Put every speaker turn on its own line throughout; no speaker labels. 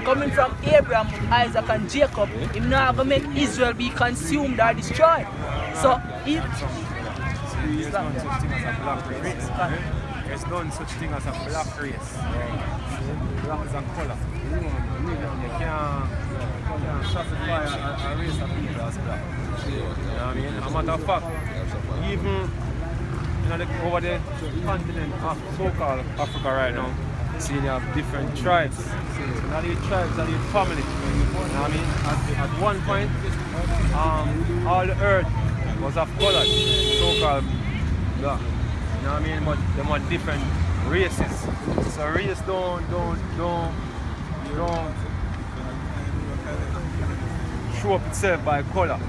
coming from Abraham, Isaac and Jacob, him not going to make Israel be consumed or destroyed. So, if...
There's no such thing as a black race. There's no such thing as a black race. Black is a color. You can't classify a race of people as black. You know what I mean? As a matter of fact, even over the continent of so-called Africa right now, see you have different tribes. Not even tribes, not even family. You know what I mean? At one point, all the earth was of color, so-called black. You know what I mean? But they were different races. So race don't show up itself by color. You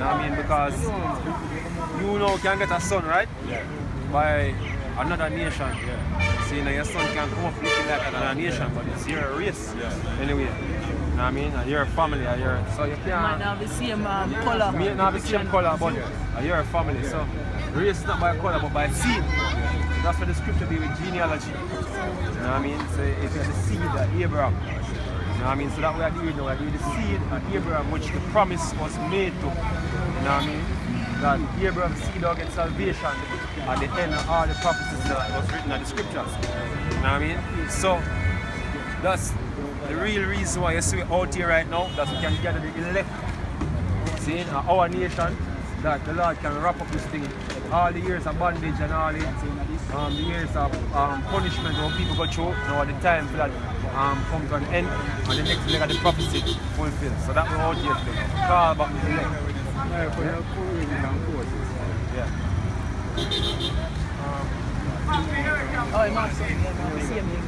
know what I mean? Because you know can get a son, right?
Yeah.
By another nation. Yeah. See, now your son can come up looking like another nation, but it's your race.
Yeah.
Anyway. You know what I mean? And you're a family, so you can't...
might not have the same color.
May not have the same color, but you're a family. So race is not by color, but by seed. So that's what the scripture deals with genealogy. You know what I mean? So it's the seed of Abraham. You know what I mean? So that we are doing now, we are doing the seed of Abraham, which the promise was made to. You know what I mean? That Abraham's seed will get salvation at the end of all the prophecies that was written in the scriptures. You know what I mean? So that's the real reason why you see we're out here right now, that we can gather the elect. See, in our nation, that the Lord can wrap up this thing. All the years of bondage and all the years of punishment when people go through, now at the time for that come to an end, and the next leg of the prophecy fulfilled. So that we're out here today. Call back the elect. Yeah.
Oh, I'm not saying the same thing.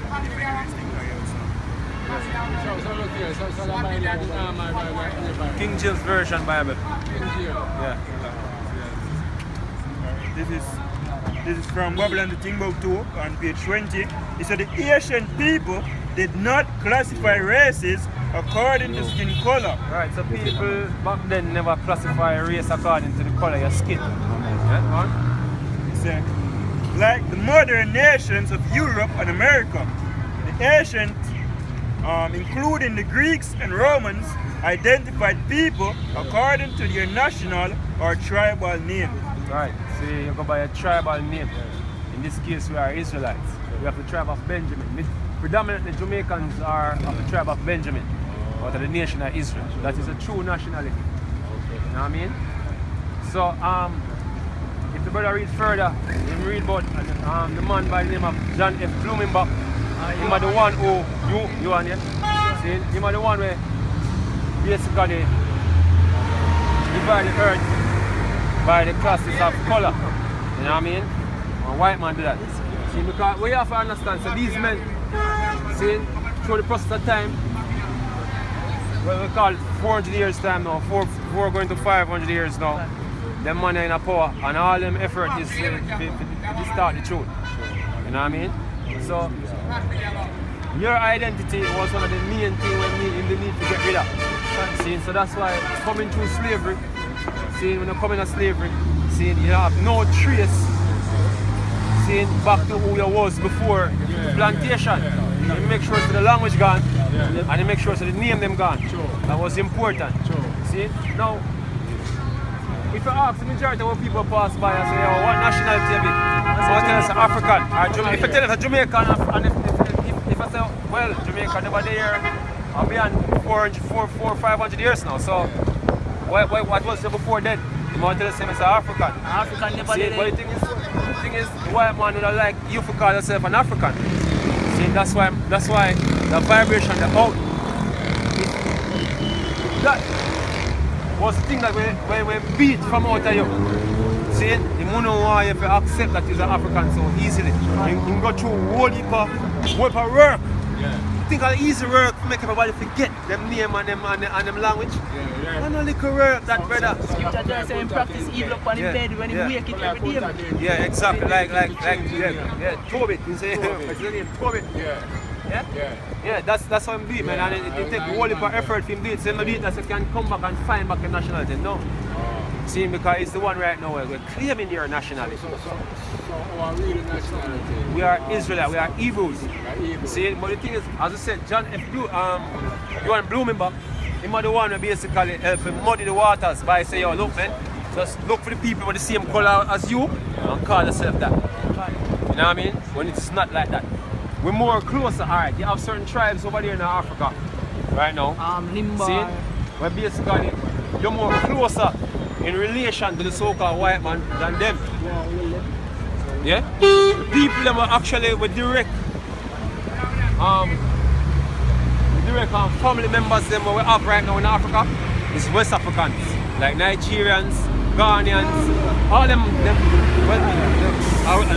So look here, so the Bible,
King James Version Bible. Yeah.
This is from Babylon the Timbuktu on page 20. It said the ancient people did not classify races according to skin color.
Right, so people back then never classify race according to the color of your skin. Yeah,
It said, like the modern nations of Europe and America, the ancient, including the Greeks and Romans, identified people according to their national or tribal name.
Right, so you go by a tribal name. In this case, we are Israelites. We have the tribe of Benjamin. Predominantly Jamaicans are of the tribe of Benjamin, out of the nation of Israel. That is a true nationality. You know what I mean? So, if the brother reads further, he read about the man by the name of John F. Blumenbach. Him are the one who, you and yet? See, him are the one where basically divide the earth by the classes of color. You know what I mean? A white man do that. See, because we have to understand, so these men, see, through the process of time, what we call 400 years time now, 4 going to 500 years now, them money in a power, and all them effort is to start the truth. You know what I mean? So, your identity was one of the main things we need to get rid of. See, so that's why coming through slavery, see, when you come into slavery, see, you have no trace, see, back to who you was before plantation. You make sure so the language gone, and you make sure so the name them gone. That was important. See, now, if you ask the majority of people pass by and say, oh, what nationality are you? So I tell us African. Or if you tell us a Jamaican, and if I say, well, Jamaica never there, I'll be on 400, 500 years now. So, what was there before then? You want to tell us it's African.
African never
see,
did
but
it.
the thing is, the white man would like you to call yourself an African. See, that's why the vibration, the out, that was the thing that we beat from out of you. See, the man don't want you to accept that he's an African so easily. He go through a whole heap of work. Think of easy work to make everybody forget them name and them language. And a little work that brother.
Scripture just say him practice evil upon his bed when he wake it every day.
Yeah, exactly. Like Tobit. You say what's the name? Tobit. Yeah, that's how him do it, man. And it take a whole heap of effort for him do it. So him do it that he can come back and find back the nationality. No. See, because it's the one right now where we're claiming your nationality.
So our real nationality.
We are Israelites, we are Hebrews.
Hebrew.
See, but the thing is, as I said, John F. Johan Blumenbach, him are the one who basically help muddy the waters by saying, yo, look man, just look for the people with the same color as you and call yourself that. You know what I mean? When it's not like that. We're more closer, alright. You have certain tribes over there in Africa right now.
Limba.
See? Where basically you're more closer in relation to the so-called white man than them. Yeah? The people them are actually with direct family members them what we have right now in Africa is West Africans, like Nigerians, Ghanaians, all them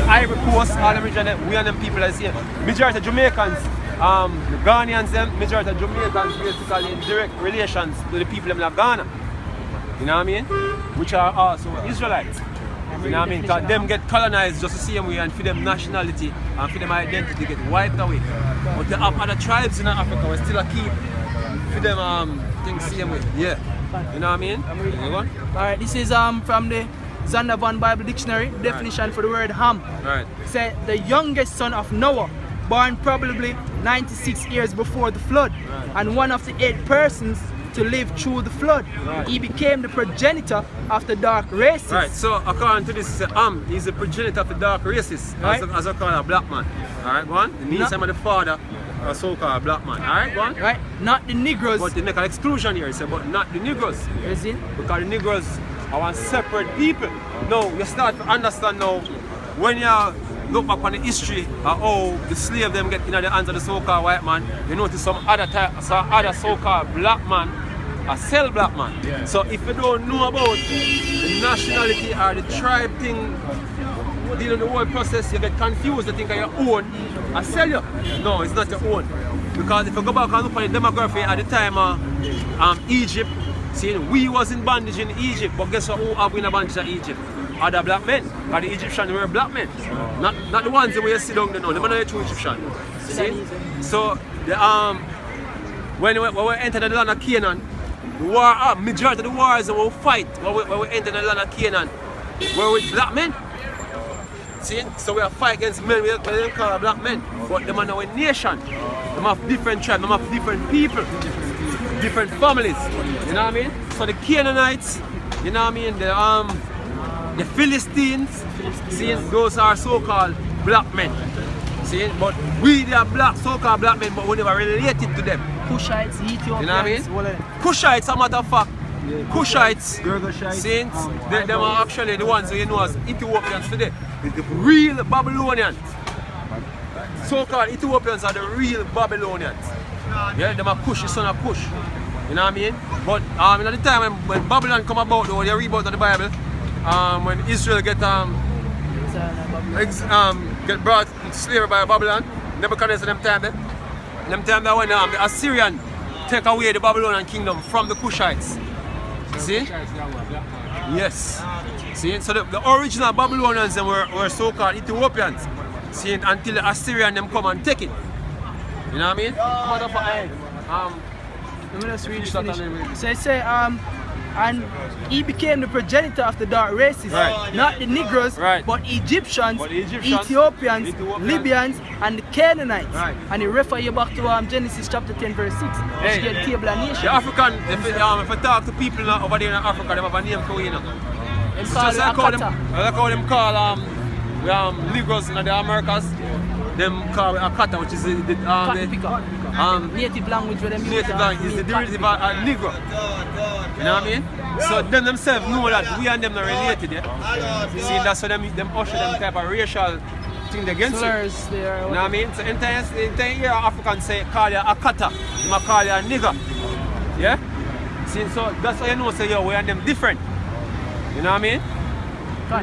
Ivory Coast, all them region, we and them people are here. Majority of Jamaicans, the Ghanaians them, majority of Jamaicans basically in direct relations to the people them in Ghana. You know what I mean? Which are also Israelites. You know what I mean? Because them get colonized just the same way and for them nationality and for them identity get wiped away. But they have other tribes in Africa we still keep for them things same way. Yeah. You know what I mean?
Alright, this is from the Zondervan Bible Dictionary, definition for the word Ham.
Right.
Say the youngest son of Noah, born probably 96 years before the flood, and one of the 8 persons to live through the flood. He became the progenitor of the dark races.
Right, so according to this, he's the progenitor of the dark races,
Right.
as I call a black man. Alright, go on. The means I'm the father of a so-called black man. Alright, go on.
Right? Not the Negroes.
But they make an exclusion here, say, but not the Negroes.
Is it?
Because the Negroes are one separate people. Now, you start to understand now, when you look back on the history of how the slave them get in the hands of the so-called white man, you notice some other so-called black man a sell black man. Yeah. So if you don't know about the nationality or the tribe thing, dealing with the whole process, you get confused, you think of your own, I sell you. No, it's not your own. Because if you go back and look at the demography at the time of Egypt, see, we was in bondage in Egypt, but guess what, who have we in a bondage in Egypt? Other black men. Or the Egyptians were black men. Not the ones that we sit down there now, they are not the true Egyptian. See? So the when we entered the land of Canaan, the war, majority of the wars that we fight when we enter the land of Canaan were with black men. See? So we are fight against men, we don't call black men. But them are now a nation. They have different tribes, they have different people, different families. You know what I mean? So the Canaanites, you know what I mean? The Philistines, see, those are so-called black men. See? But we they are black, so-called black men, but we never related to them.
Kushites, Ethiopians,
you know what I mean? Kushites, a matter of fact. Kushites, since they are actually the ones who you know as Ethiopians today. The real Babylonians. So-called Ethiopians are the real Babylonians. Yeah, they are Kush, the son of Kush. You know what I mean? But at the time when Babylon come about, though, they read about the Bible, when Israel get brought into slavery by Babylon, Nebuchadnezzar them time there. Them time that when the Assyrian take away the Babylonian kingdom from the Kushites. See? Yes. See? So the original Babylonians them were so-called Ethiopians. See? Until the Assyrian them come and take it. You know what I mean?
Let me just read this. So it say and he became the progenitor of the dark races,
right.
Not the Negroes,
right.
but Egyptians, Ethiopians, Libyans, and the Canaanites.
Right.
And he refer you back to Genesis chapter 10 verse 6, which
Hey.
get table of nation.
The African, if I talk to people over there in Africa, they have a name for you.
Them call it Akata.
I call them Negroes in the Americas. Them call it Akata, which is the
Cotton picker. Native language where them use.
native language is the derivative of Negro. You know what I mean? So them themselves know that we and them are related. Yeah? See, that's why them usher them type of racial thing against you.
Slurs there.
You know what I mean? So entire year Africans say call you Akata, they call you a nigger. Yeah? See, so that's why you know say yo, we and them different. You know what I mean?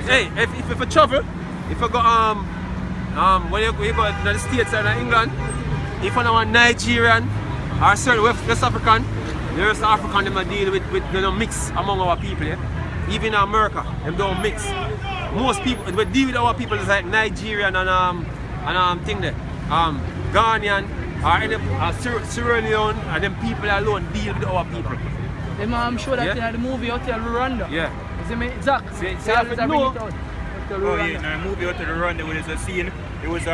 Hey, if you travel, if you go when you go to the States or in England, if you know a Nigerian or certain West African, the West African them deal with mix among our people. Yeah? Even in America, them don't mix. Most people we deal with our people is like Nigerian and thing there. Ghanaian or any Sierra Leone and them people alone deal with our people.
I'm sure that
Yeah?
in the movie Hotel Rwanda.
Yeah.
See me? Exactly.
See, you have to know.
Oh yeah, now movie out to the Rwanda where there's a scene. It was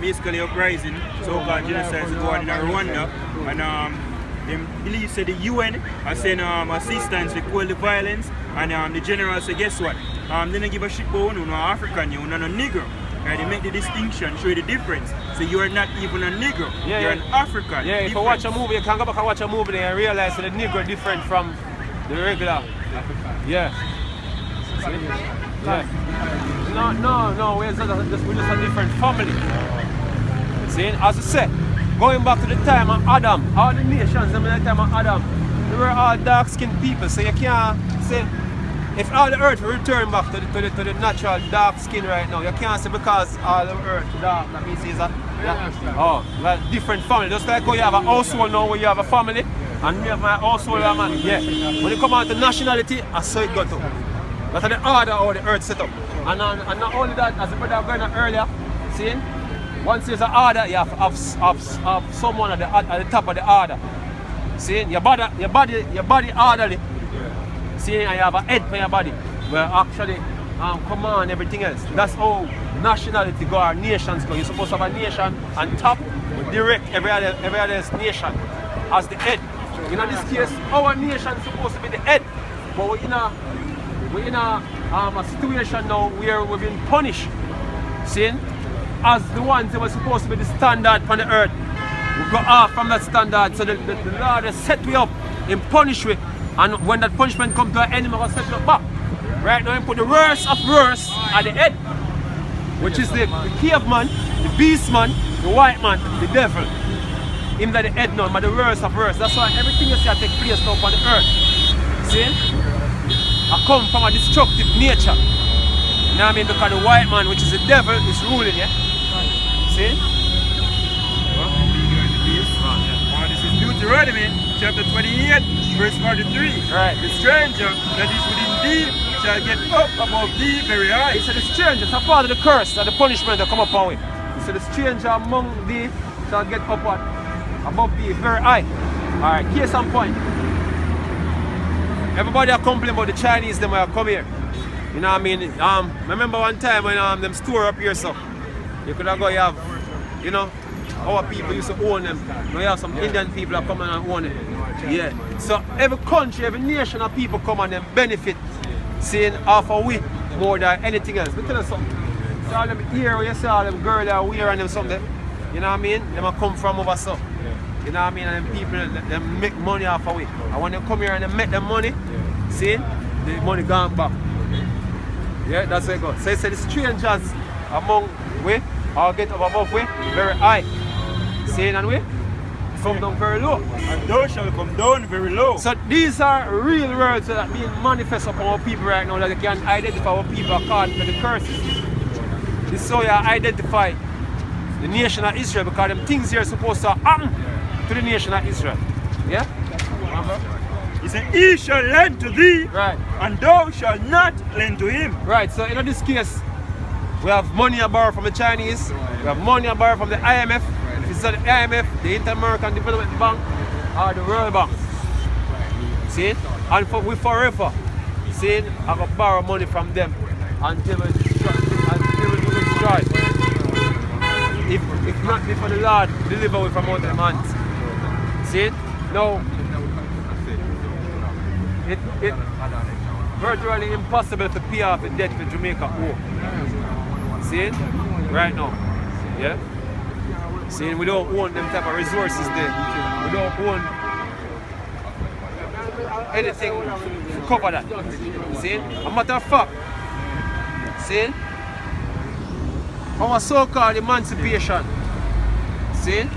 basically uprising, so-called genocide going on in Rwanda, and they believe say the UN are sending assistance to quell the violence, and the general say guess what? They don't give a shit about no African, you no Negro. Right? They make the distinction, show you the difference. So you are not even a Negro, you're an African.
Yeah, if you watch a movie, you can go back and watch a movie and realize that the Negro different from the regular. Yeah. See? Yeah. No, we're just a different family. See, as I said, going back to the time of Adam, all the nations in the time of Adam, they were all dark-skinned people. So you can't say, if all the earth will return back to the natural dark skin right now, you can't say because all the earth dark, that means it's a different family. Just like how you have a household now where you have a family, and me have my household, man. Yeah. When you come out to nationality, I saw it go to. That's the order how the earth set up. And not only that, as the brother going on earlier, seeing, once there's an order, you have someone at the top of the order. Seeing, your body orderly. Seeing, and you have a head for your body, where actually command everything else. That's how nationality go, our nations go. You're supposed to have a nation on top, direct every other nation as the head. In this case, our nation is supposed to be the head, but we're in a situation now where we've been punished, seeing, as the ones that were supposed to be the standard on the earth. We got off from that standard, so the Lord has set we up in punish we, and when that punishment comes to an enemy, we'll set it back. Right now, we put the worst of worst at the head, which is the caveman, the beast man, the white man, the devil. Him that the head now, but the worst of worst. That's why everything you see take place now on the earth. See? I come from a destructive nature. You know what I mean? Because the white man, which is the devil, is ruling, yeah? See?
This is Deuteronomy chapter 28, verse 43.
Right.
The stranger that is within thee shall get up above thee very high.
He said the stranger, it's a part of the curse and the punishment that come upon him. He said the stranger among thee shall get upward above thee very high. Alright, here's some point. Everybody are complaining about the Chinese them when I come here. You know what I mean? Remember one time when them store up here, so you could have go, you have, you know, our people used to own them. Now you have some Indian people that come and own it. Yeah. So every country, every nation of people come and them benefit, seeing half a we more than anything else. Let me tell you something. See all them here where you see all them girls that are wearing them something. You know what I mean? Them a come from over so. You know what I mean? And them people they make money off a we. And when they come here and they make them money, see, the money gone back. Yeah, that's how it goes. So he said the strangers among we all get up above we very high. Saying and we come down very low.
And thou shalt come down very low.
So these are real words that are being manifest upon our people right now, that they can identify what people are called for the curses. This is how you identify the nation of Israel, because them things here are supposed to happen to the nation of Israel. Yeah?
He said, he shall lend to thee,
Right.
and thou shalt not lend to him.
Right, so in this case, we have money I borrow from the Chinese, we have money I borrow from the IMF. If it's the IMF, the Inter-American Development Bank, or the World Bank. See? And we forever, see, I go borrow money from them until we destroy. If not be for the Lord, deliver we from out of the hands. See? No. It's virtually impossible to pay off the debt for Jamaica owe. See? Right now. Yeah? See, we don't own them type of resources there. We don't own anything to cover that. See? A matter of fact, see? Our so-called emancipation. See?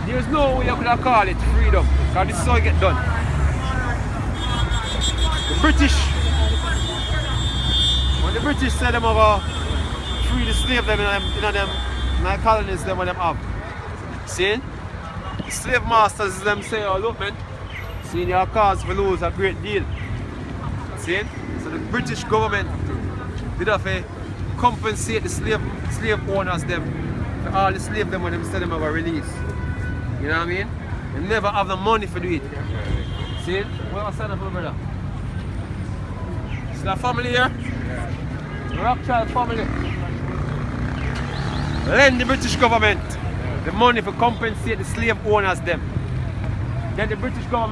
There's no way you could have called it freedom, because this is how it get done. The British, when the British said them over free the slave them in them colonies them when them have. See? The slave masters them say, oh look man, see your cause for lose a great deal. See? So the British government did have to compensate the slave owners them for all the slave them when them said them over release. You know what I mean? They never have the money for do it. See? What was that, my brother? It's the family here. The Rothschild family. Lend the British government the money to compensate the slave owners them. Then the British government